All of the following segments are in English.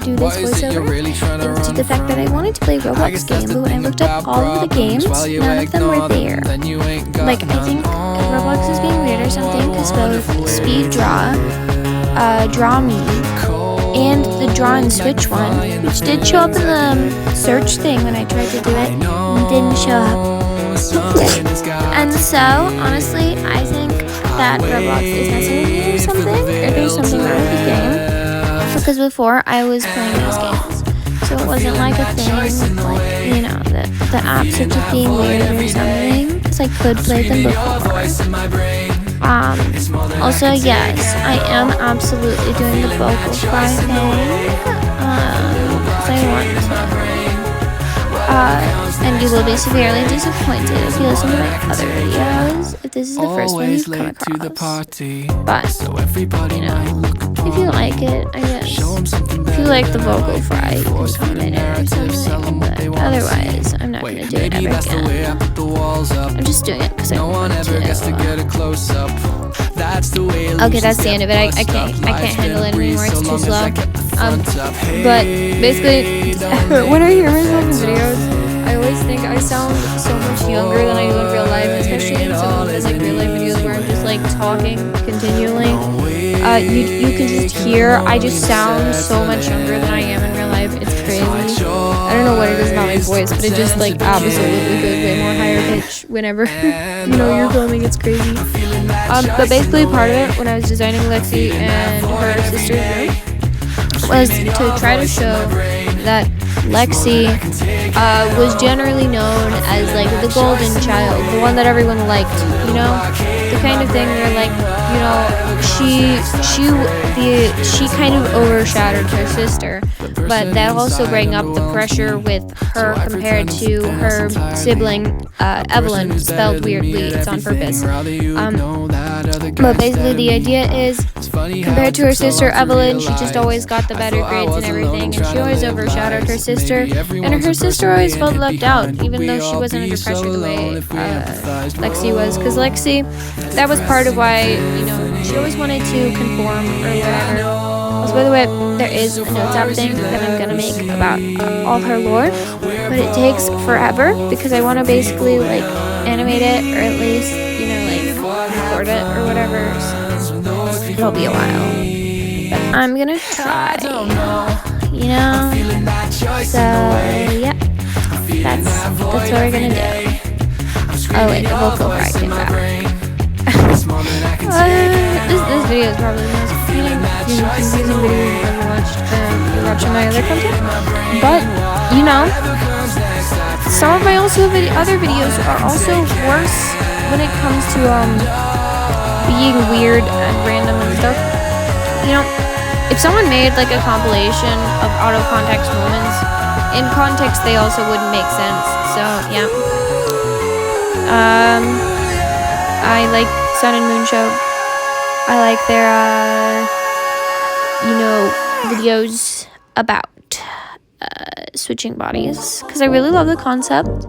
do this voiceover is the fact that I wanted to play a Roblox game, but when I looked up all of the games, none of them were there. Like, I think Roblox is being weird or something, because both Speed Draw, Draw Me, and the Draw and Switch one, which did show up in the search thing when I tried to do it, didn't show up. And so, honestly, I think that Roblox is messing with me or something, or there's something wrong with the game. Because before, I was playing those games, so it wasn't like a thing, like, you know, the apps are just being weird or something, because I could play them before. Also, yes, I am absolutely doing the vocal fry thing, because I want to. And you will be severely disappointed if you listen to my other videos, if this is the first one you've come across. But, you know, if you like it, I guess. If you like the vocal fry, you can comment it or something, but otherwise, I'm not going to do it ever again. I'm just doing it because I want to. Okay, that's the end of it. I can't handle it anymore, it's too slow. But basically, when I hear myself in videos, I always think I sound so much younger than I do in real life, especially in some of those like real life videos where I'm just like talking continually. You can just hear I just sound so much younger than I am in real life. It's crazy. I don't know what it is about my voice, but it just like absolutely goes way more higher pitch whenever you're filming. It's crazy. But basically part of it when I was designing Lexi and her sister's room was to try to show that Lexi was generally known as like the golden child, the one that everyone liked, you know, the kind of thing where like, you know, she kind of overshadowed her sister, but that also bring up the pressure with her compared to her sibling Evelyn, spelled weirdly, it's on purpose. But basically the idea is, compared to her sister Evelyn, she just always got the better grades and everything, and she always overshadowed her sister, and her sister always felt left out, even though she wasn't under pressure the way Lexi was, because Lexi, that was part of why, you know, she always wanted to conform or whatever. Also, by the way, there is a notes app thing that I'm gonna make about all her lore, but it takes forever because I want to basically like animate it, or at least, you know, like record it or whatever, so it'll be a while, but I'm gonna try, you know, so yeah, that's what we're gonna do. Oh wait, the vocal fry came back. This video is probably the most confusing video you've ever watched if you're watching my other content, but, you know, some of my other videos are also worse when it comes to being weird and random and stuff. You know, if someone made like a compilation of out of context moments, in context they also wouldn't make sense, so yeah. I like Sun and Moon Show. I like their, videos about switching bodies, because I really love the concept.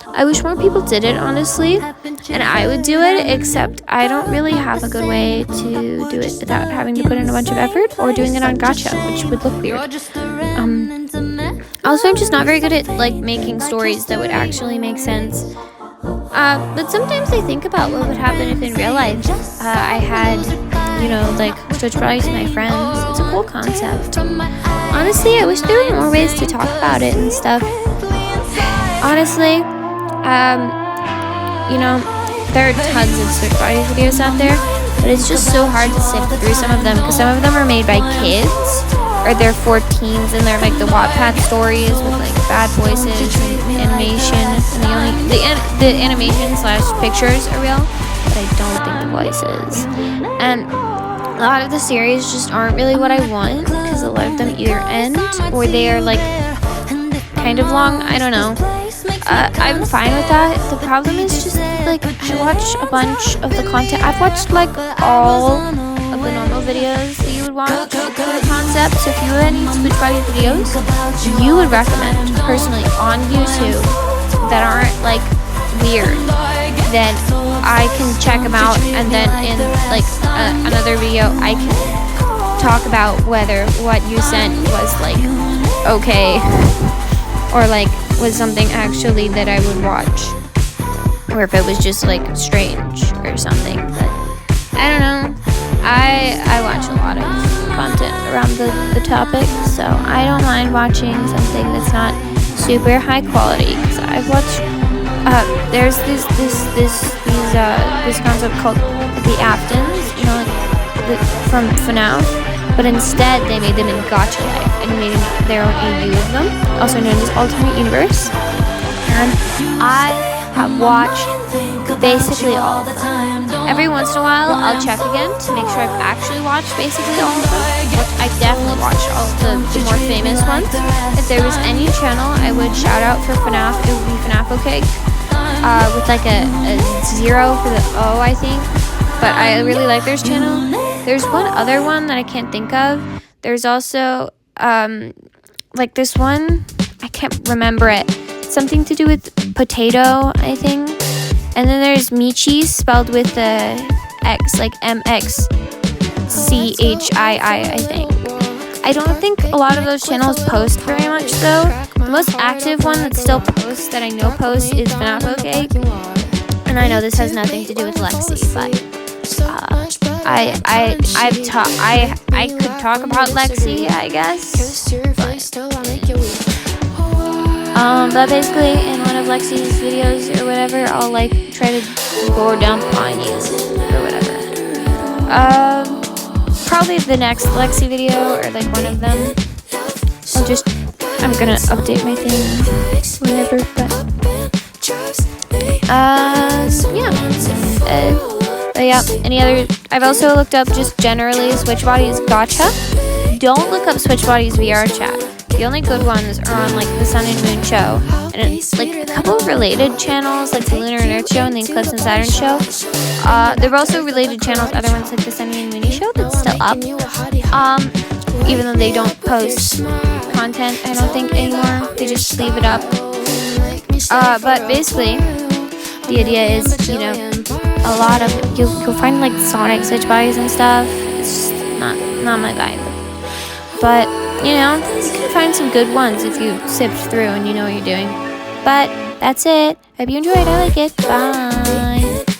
I wish more people did it, honestly, and I would do it, except I don't really have a good way to do it without having to put in a bunch of effort, or doing it on gacha, which would look weird. Also, I'm just not very good at, like, making stories that would actually make sense. But sometimes I think about what would happen if in real life I had, switch bodies with my friends. It's a cool concept. Honestly, I wish there were more ways to talk about it and stuff. Honestly, there are tons of switch bodies videos out there, but it's just so hard to sift through some of them, because some of them are made by kids, or they're for teens, and they're like the Wattpad stories with like bad voices and animation, and the animation / pictures are real, but I don't think the voices. And a lot of the series just aren't really what I want, because a lot of them either end or they are like kind of long. I don't know. I'm fine with that. The problem is just like I watch a bunch of the content. I've watched like all of the normal videos that you would watch for the concept. So if you had any switch body videos you would recommend personally on YouTube that aren't like weird, then I can check them out, and then in like another video I can talk about whether what you sent was like okay, or like was something actually that I would watch, or if it was just like strange or something. But I don't know. I watch a lot of content around the topic, so I don't mind watching something that's not super high quality. Because I've watched there's this concept called the Aftons, you know, like from FNAF, but instead they made them in Gacha Life and made their own AU of them, also known as Ultimate Universe. And I have watched basically all of them. Every once in a while, I'll check again to make sure I've actually watched basically all of them. I definitely watched all of the more famous ones. If there was any channel I would shout out for FNAF, it would be FNAF OK, with like a 0 for the O, I think. But I really like their channel. There's one other one that I can't think of. There's also like this one, I can't remember it. Something to do with potato, I think. And then there's Michi, spelled with the X, like MXCHII, I think. I don't think a lot of those channels post very much, though. The most active one that still posts, that I know posts, is FNAF OK. And I know this has nothing to do with Lexi, but I could talk about Lexi, I guess. But basically, in one of Lexi's videos or whatever, I'll like try to go down on you or whatever. Probably the next Lexi video or like one of them. I'm gonna update my thing whenever, but yeah. Any other? I've also looked up just generally Switch Bodies Gacha. Don't look up Switch Bodies VR chat. The only good ones are on like the Sun and Moon show, and it's like a couple of related channels like the Lunar and Earth show and the Eclipse and Saturn show. There are also related channels, other ones like the Sunny and Moony show that's still up. Even though they don't post content, I don't think anymore. They just leave it up. But basically, the idea is, you know, a lot of you'll find like Sonic Switch Bodies and stuff. It's just not my vibe. But you know, you can find some good ones if you sift through and you know what you're doing. But that's it. Hope you enjoyed. I like it. Bye.